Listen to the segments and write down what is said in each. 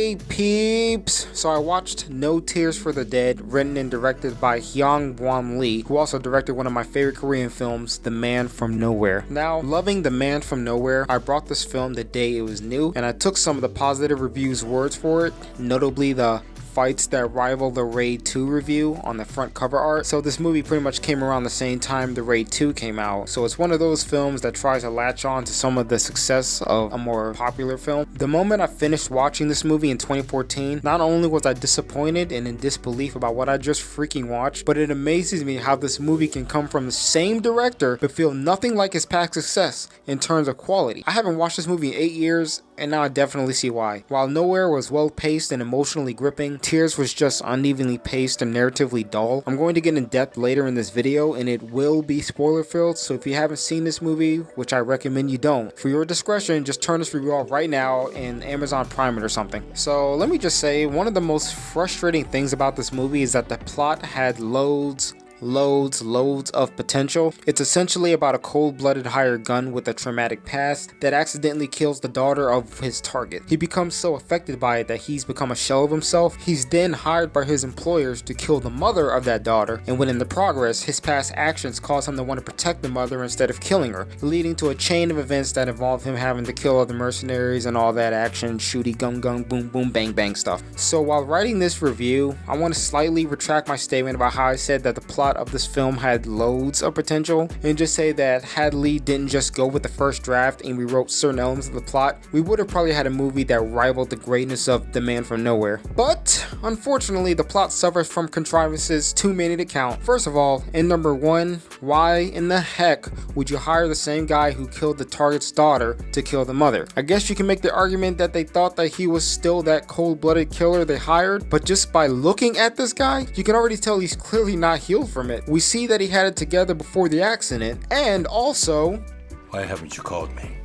Hey peeps! So I watched No Tears for the Dead, written and directed by Hyung-Won Lee, who also directed one of my favorite Korean films, The Man from Nowhere. Now, loving The Man from Nowhere, I brought this film the day it was new, and I took some of the positive reviews' words for it, notably the fights that rival the Raid 2 review on the front cover art. So this movie pretty much came around the same time the Raid 2 came out. So it's one of those films that tries to latch on to some of the success of a more popular film. The moment I finished watching this movie in 2014, not only was I disappointed and in disbelief about what I just freaking watched, but it amazes me how this movie can come from the same director but feel nothing like his past success in terms of quality. I haven't watched this movie in 8 years, and now I definitely see why. While Nowhere was well paced and emotionally gripping, Tears was just unevenly paced and narratively dull. I'm going to get in depth later in this video, and it will be spoiler filled, so if you haven't seen this movie, which I recommend you don't, for your discretion, just turn this review off right now and Amazon Prime it or something. So let me just say, one of the most frustrating things about this movie is that the plot had loads of potential. It's essentially about a cold-blooded hired gun with a traumatic past that accidentally kills the daughter of his target. He becomes so affected by it that he's become a shell of himself. He's then hired by his employers to kill the mother of that daughter, and when in the progress, his past actions cause him to want to protect the mother instead of killing her, leading to a chain of events that involve him having to kill other mercenaries and all that action, shooty gung gung boom boom bang bang stuff. So while writing this review, I want to slightly retract my statement about how I said that the plot of this film had loads of potential, and just say that had Lee didn't just go with the first draft and rewrote certain elements of the plot, we would have probably had a movie that rivaled the greatness of The Man from Nowhere. But unfortunately, the plot suffers from contrivances too many to count. First of all, in number one, why in the heck would you hire the same guy who killed the target's daughter to kill the mother? I guess you can make the argument that they thought that he was still that cold-blooded killer they hired, but just by looking at this guy, you can already tell he's clearly not healed from it. We see that he had it together before the accident, and also... Why haven't you called me?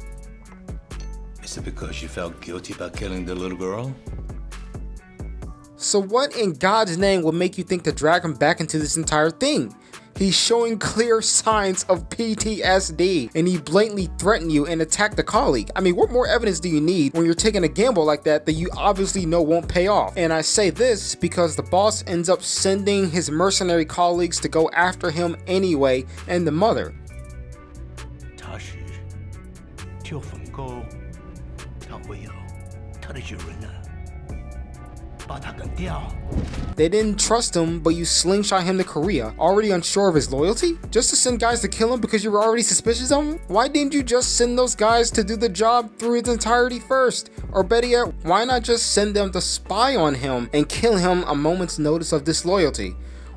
Is it because you felt guilty about killing the little girl? So what in God's name would make you think to drag him back into this entire thing? He's showing clear signs of PTSD, and he blatantly threatened you and attacked a colleague. I mean, what more evidence do you need when you're taking a gamble like that you obviously know won't pay off? And I say this because the boss ends up sending his mercenary colleagues to go after him anyway, and the mother. They didn't trust him, but you slingshot him to Korea, already unsure of his loyalty? Just to send guys to kill him because you were already suspicious of him? Why didn't you just send those guys to do the job through its entirety first? Or better yet, why not just send them to spy on him and kill him a moment's notice of disloyalty?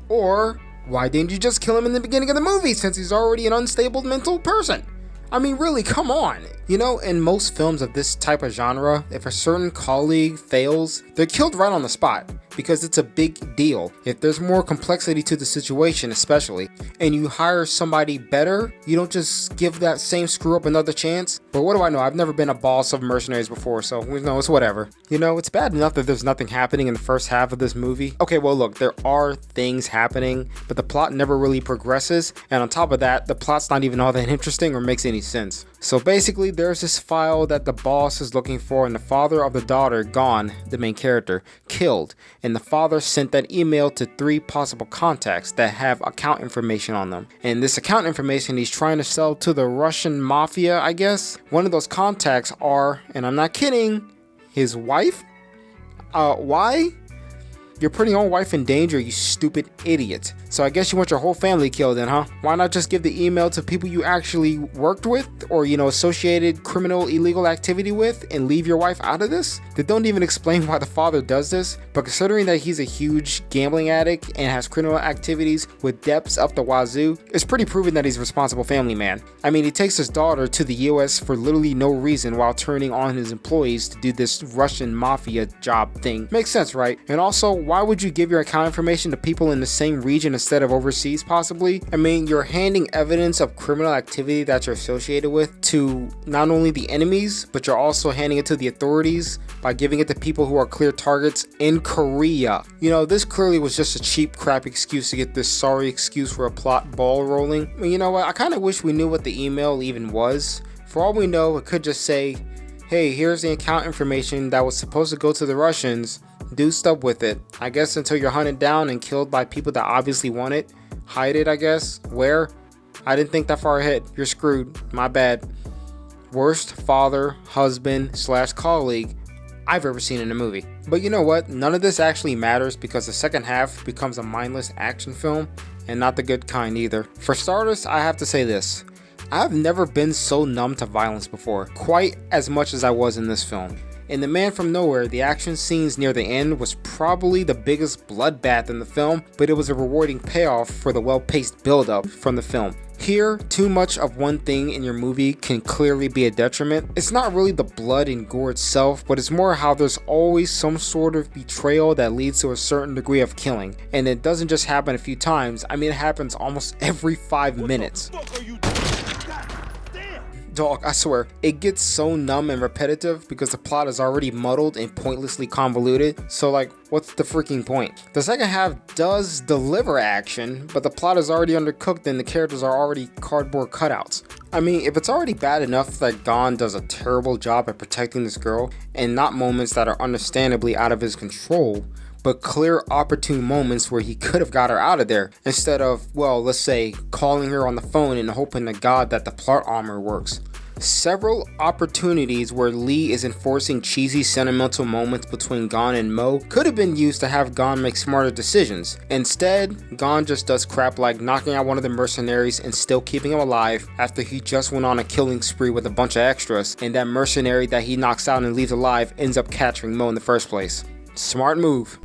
Or why didn't you just kill him in the beginning of the movie since he's already an unstable mental person? I mean, really, come on. You know, in most films of this type of genre, if a certain colleague fails, they're killed right on the spot because it's a big deal. If there's more complexity to the situation, especially, and you hire somebody better, you don't just give that same screw up another chance. But what do I know? I've never been a boss of mercenaries before, so it's whatever. You know, it's bad enough that there's nothing happening in the first half of this movie. Okay, well look, there are things happening, but the plot never really progresses, and on top of that, the plot's not even all that interesting or makes any sense. So basically, there's this file that the boss is looking for, and the father of the daughter, Gone, the main character, killed, and the father sent that email to 3 possible contacts that have account information on them. And this account information he's trying to sell to the Russian mafia, I guess. One of those contacts are, and I'm not kidding, his wife? Why? You're putting your own wife in danger, you stupid idiot. So I guess you want your whole family killed then, huh? Why not just give the email to people you actually worked with or, associated criminal illegal activity with and leave your wife out of this? They don't even explain why the father does this, but considering that he's a huge gambling addict and has criminal activities with debts up the wazoo, it's pretty proven that he's a responsible family man. I mean, he takes his daughter to the US for literally no reason while turning on his employees to do this Russian mafia job thing. Makes sense, right? And also, why would you give your account information to people in the same region instead of overseas possibly? I mean, you're handing evidence of criminal activity that you're associated with to not only the enemies, but you're also handing it to the authorities by giving it to people who are clear targets in Korea. This clearly was just a cheap crap excuse to get this sorry excuse for a plot ball rolling. I mean, you know what? I kind of wish we knew what the email even was. For all we know, it could just say, hey, here's the account information that was supposed to go to the Russians, do stuff with it. I guess until you're hunted down and killed by people that obviously want it. Hide it, I guess. Where? I didn't think that far ahead. You're screwed. My bad. Worst father, husband / colleague I've ever seen in a movie. But you know what? None of this actually matters because the second half becomes a mindless action film, and not the good kind either. For starters, I have to say this. I've never been so numb to violence before, quite as much as I was in this film. In The Man from Nowhere, the action scenes near the end was probably the biggest bloodbath in the film, but it was a rewarding payoff for the well-paced build-up from the film. Here, too much of one thing in your movie can clearly be a detriment. It's not really the blood and gore itself, but it's more how there's always some sort of betrayal that leads to a certain degree of killing. And it doesn't just happen a few times, I mean it happens almost every 5 minutes. Dog, I swear, it gets so numb and repetitive because the plot is already muddled and pointlessly convoluted, so like, what's the freaking point? The second half does deliver action, but the plot is already undercooked and the characters are already cardboard cutouts. I mean, if it's already bad enough that Gon does a terrible job at protecting this girl, and not moments that are understandably out of his control, but clear opportune moments where he could have got her out of there, instead of, well, let's say, calling her on the phone and hoping to God that the plot armor works. Several opportunities where Lee is enforcing cheesy sentimental moments between Gon and Mo could have been used to have Gon make smarter decisions. Instead, Gon just does crap like knocking out one of the mercenaries and still keeping him alive after he just went on a killing spree with a bunch of extras, and that mercenary that he knocks out and leaves alive ends up capturing Mo in the first place. Smart move.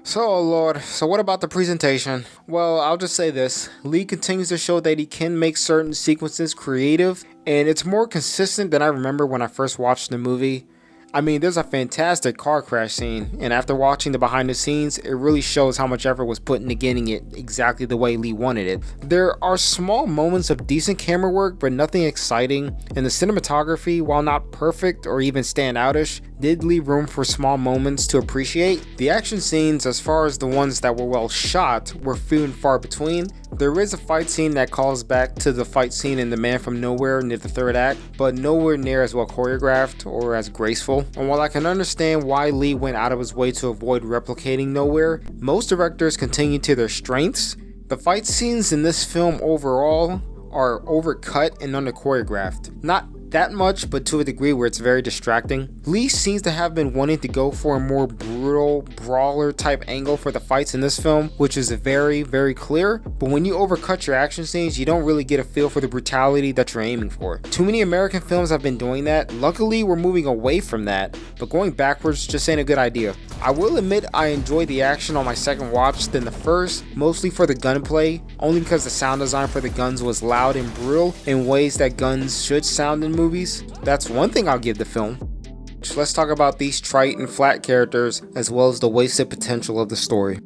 So, Lord, so what about the presentation? Well, I'll just say this. Lee continues to show that he can make certain sequences creative, and it's more consistent than I remember when I first watched the movie. I mean, there's a fantastic car crash scene, and after watching the behind the scenes, it really shows how much effort was put into getting it exactly the way Lee wanted it. There are small moments of decent camera work, but nothing exciting, and the cinematography, while not perfect or even standoutish, did leave room for small moments to appreciate. The action scenes, as far as the ones that were well shot, were few and far between. There is a fight scene that calls back to the fight scene in The Man from Nowhere near the third act, but nowhere near as well choreographed or as graceful. And while I can understand why Lee went out of his way to avoid replicating Nowhere, most directors continue to their strengths. The fight scenes in this film overall are overcut and under choreographed. Not that much, but to a degree where it's very distracting. Lee seems to have been wanting to go for a more brutal, brawler type angle for the fights in this film, which is very, very clear, but when you overcut your action scenes, you don't really get a feel for the brutality that you're aiming for. Too many American films have been doing that. Luckily, we're moving away from that, but going backwards just ain't a good idea. I will admit I enjoyed the action on my second watch than the first, mostly for the gunplay, only because the sound design for the guns was loud and brutal in ways that guns should sound in movies. That's one thing I'll give the film. Let's talk about these trite and flat characters as well as the wasted potential of the story.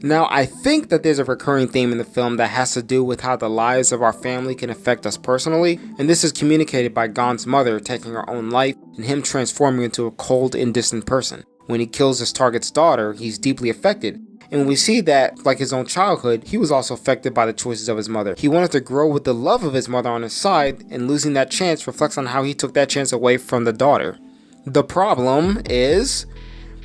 Now, I think that there's a recurring theme in the film that has to do with how the lives of our family can affect us personally, and this is communicated by Gon's mother taking her own life and him transforming into a cold and distant person. When he kills his target's daughter, he's deeply affected. And we see that, like his own childhood, he was also affected by the choices of his mother. He wanted to grow with the love of his mother on his side, and losing that chance reflects on how he took that chance away from the daughter. The problem is,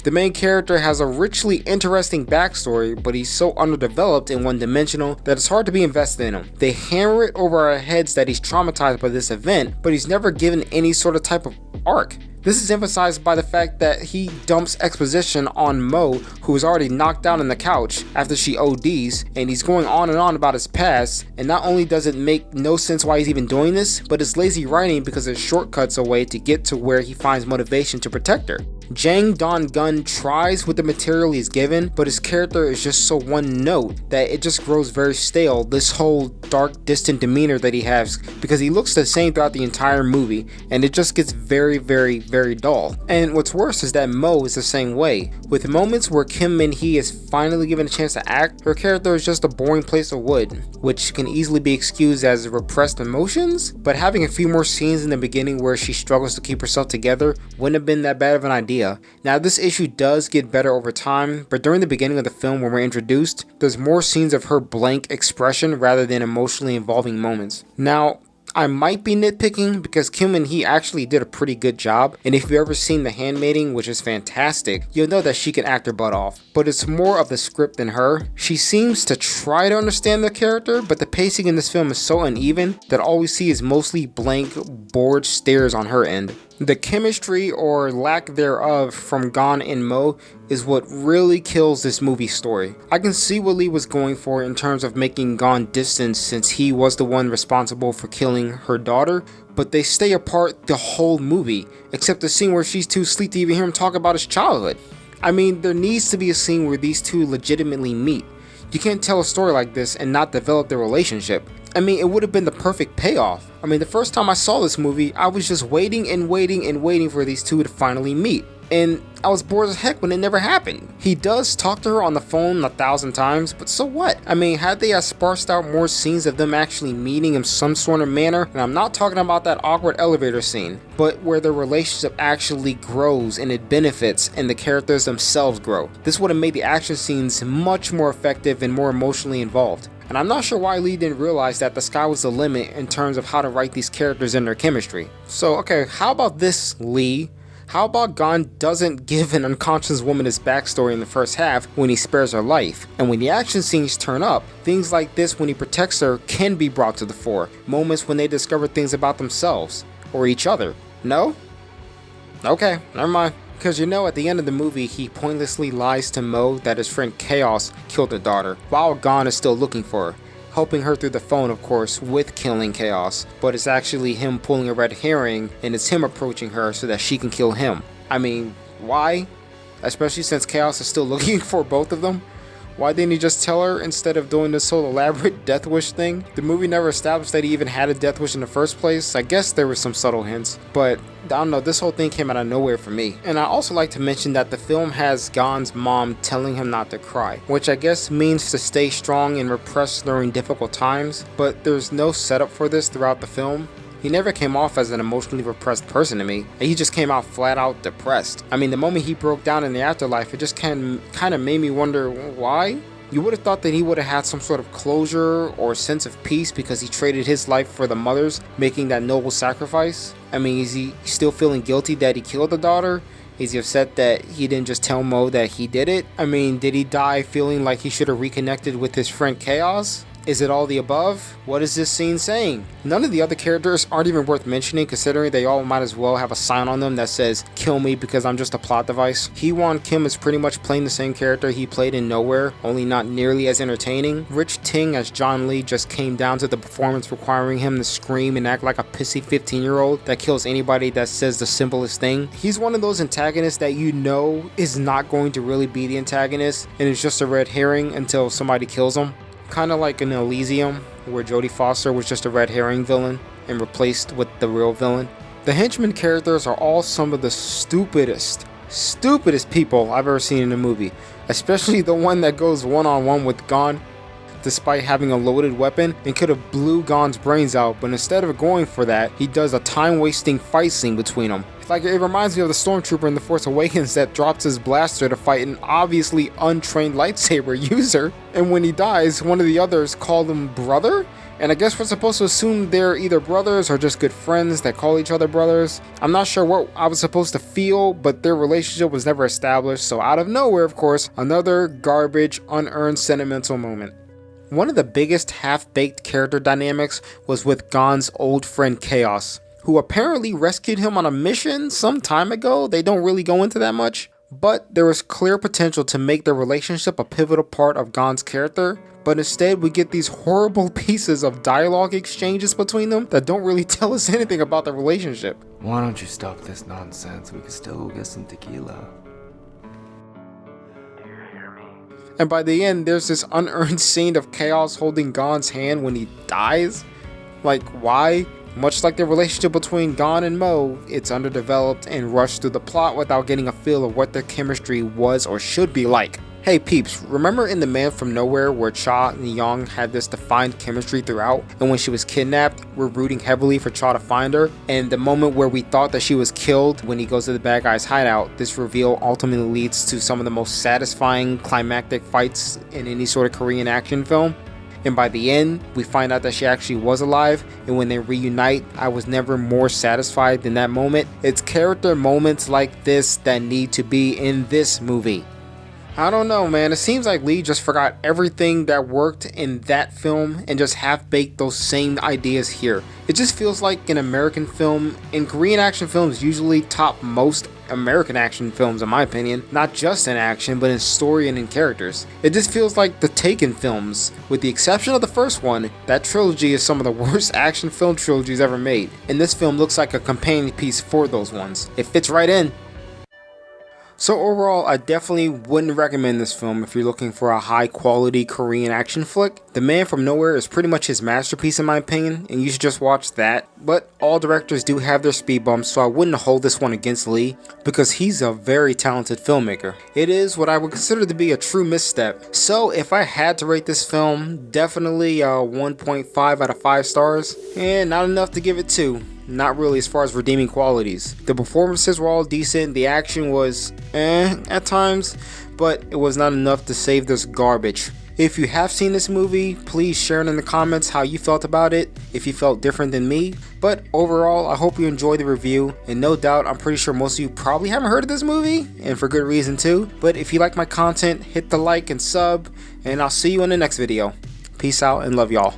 the main character has a richly interesting backstory, but he's so underdeveloped and one-dimensional that it's hard to be invested in him. They hammer it over our heads that he's traumatized by this event, but he's never given any sort of type of arc. This is emphasized by the fact that he dumps exposition on Mo, who is already knocked down on the couch after she ODs, and he's going on and on about his past, and not only does it make no sense why he's even doing this, but it's lazy writing because it shortcuts a way to get to where he finds motivation to protect her. Jang Dong-gun tries with the material he's given, but his character is just so one note that it just grows very stale, this whole dark, distant demeanor that he has, because he looks the same throughout the entire movie, and it just gets very, very, very dull. And what's worse is that Mo is the same way. With moments where Kim Min-hee is finally given a chance to act, her character is just a boring place of wood, which can easily be excused as repressed emotions, but having a few more scenes in the beginning where she struggles to keep herself together wouldn't have been that bad of an idea. Now, this issue does get better over time, but during the beginning of the film when we're introduced, there's more scenes of her blank expression rather than emotionally involving moments. Now, I might be nitpicking because Kim and Hee actually did a pretty good job, and if you've ever seen The Handmaiding, which is fantastic, you'll know that she can act her butt off. But it's more of the script than her. She seems to try to understand the character, but the pacing in this film is so uneven that all we see is mostly blank, bored stares on her end. The chemistry or lack thereof from Gon and Mo is what really kills this movie's story. I can see what Lee was going for in terms of making Gon distant since he was the one responsible for killing her daughter, but they stay apart the whole movie, except the scene where she's too asleep to even hear him talk about his childhood. I mean, there needs to be a scene where these two legitimately meet. You can't tell a story like this and not develop their relationship. I mean, it would have been the perfect payoff. I mean, the first time I saw this movie, I was just waiting for these two to finally meet. And I was bored as heck when it never happened. He does talk to her on the phone 1,000 times, but so what? I mean, had they sparsed out more scenes of them actually meeting in some sort of manner, and I'm not talking about that awkward elevator scene, but where the relationship actually grows and it benefits and the characters themselves grow. This would have made the action scenes much more effective and more emotionally involved. And I'm not sure why Lee didn't realize that the sky was the limit in terms of how to write these characters and their chemistry. So, okay, how about this, Lee? How about Gon doesn't give an unconscious woman his backstory in the first half when he spares her life? And when the action scenes turn up, things like this when he protects her can be brought to the fore. Moments when they discover things about themselves or each other. No? Okay, never mind. Because at the end of the movie, he pointlessly lies to Mo that his friend Chaos killed her daughter, while Gon is still looking for her. Helping her through the phone, of course, with killing Chaos, but it's actually him pulling a red herring, and it's him approaching her so that she can kill him. I mean, why? Especially since Chaos is still looking for both of them. Why didn't he just tell her instead of doing this whole elaborate death wish thing? The movie never established that he even had a death wish in the first place. I guess there were some subtle hints, but I don't know, this whole thing came out of nowhere for me. And I also like to mention that the film has Gon's mom telling him not to cry, which I guess means to stay strong and repressed during difficult times, but there's no setup for this throughout the film. He never came off as an emotionally repressed person to me. He just came out flat out depressed. I mean, the moment he broke down in the afterlife, it just kind of made me wonder why? You would have thought that he would have had some sort of closure or sense of peace because he traded his life for the mother's, making that noble sacrifice. I mean, is he still feeling guilty that he killed the daughter? Is he upset that he didn't just tell Mo that he did it? I mean, did he die feeling like he should have reconnected with his friend Chaos? Is it all the above? What is this scene saying? None of the other characters aren't even worth mentioning, considering they all might as well have a sign on them that says, "Kill me because I'm just a plot device." Hee-Won Kim is pretty much playing the same character he played in Nowhere, only not nearly as entertaining. Rich Ting as John Lee just came down to the performance requiring him to scream and act like a pissy 15-year-old that kills anybody that says the simplest thing. He's one of those antagonists that is not going to really be the antagonist, and it's just a red herring until somebody kills him. Kind of like in Elysium, where Jodie Foster was just a red herring villain and replaced with the real villain. The henchmen characters are all some of the stupidest people I've ever seen in a movie, especially the one that goes one-on-one with Gon, despite having a loaded weapon and could have blew Gon's brains out, but instead of going for that, he does a time-wasting fight scene between them. Like, it reminds me of the stormtrooper in The Force Awakens that drops his blaster to fight an obviously untrained lightsaber user, and when he dies, one of the others called him brother? And I guess we're supposed to assume they're either brothers or just good friends that call each other brothers. I'm not sure what I was supposed to feel, but their relationship was never established, so out of nowhere, of course, another garbage, unearned sentimental moment. One of the biggest half-baked character dynamics was with Gon's old friend Chaos, who apparently rescued him on a mission some time ago. They don't really go into that much, but there is clear potential to make the relationship a pivotal part of Gon's character, but instead we get these horrible pieces of dialogue exchanges between them that don't really tell us anything about the relationship. Why don't you stop this nonsense? We can still go get some tequila. And by the end, there's this unearned scene of Chaos holding Gon's hand when he dies. Like, why? Much like the relationship between Gon and Mo, it's underdeveloped and rushed through the plot without getting a feel of what their chemistry was or should be like. Hey peeps, remember in The Man from Nowhere where Cha and Young had this defined chemistry throughout, and when she was kidnapped, we're rooting heavily for Cha to find her, and the moment where we thought that she was killed when he goes to the bad guy's hideout, this reveal ultimately leads to some of the most satisfying climactic fights in any sort of Korean action film. and by the end, we find out that she actually was alive, and when they reunite, I was never more satisfied than that moment. It's character moments like this that need to be in this movie. I don't know, man. It seems like Lee just forgot everything that worked in that film and just half-baked those same ideas here. It just feels like an American film, and Korean action films usually top most American action films in my opinion, not just in action but in story and in characters. It just feels like the Taken films, with the exception of the first one. That trilogy is some of the worst action film trilogies ever made, and this film looks like a companion piece for those ones. It fits right in. So overall, I definitely wouldn't recommend this film if you're looking for a high quality Korean action flick. The Man from Nowhere is pretty much his masterpiece in my opinion, and you should just watch that. But all directors do have their speed bumps, so I wouldn't hold this one against Lee, because he's a very talented filmmaker. It is what I would consider to be a true misstep. So if I had to rate this film, definitely a 1.5 out of 5 stars, and not enough to give it 2. Not really as far as redeeming qualities. The performances were all decent, the action was at times, but it was not enough to save this garbage. If you have seen this movie, please share it in the comments how you felt about it, if you felt different than me. But overall, I hope you enjoyed the review, and no doubt I'm pretty sure most of you probably haven't heard of this movie, and for good reason too. But if you like my content, hit the like and sub, and I'll see you in the next video. Peace out and love y'all.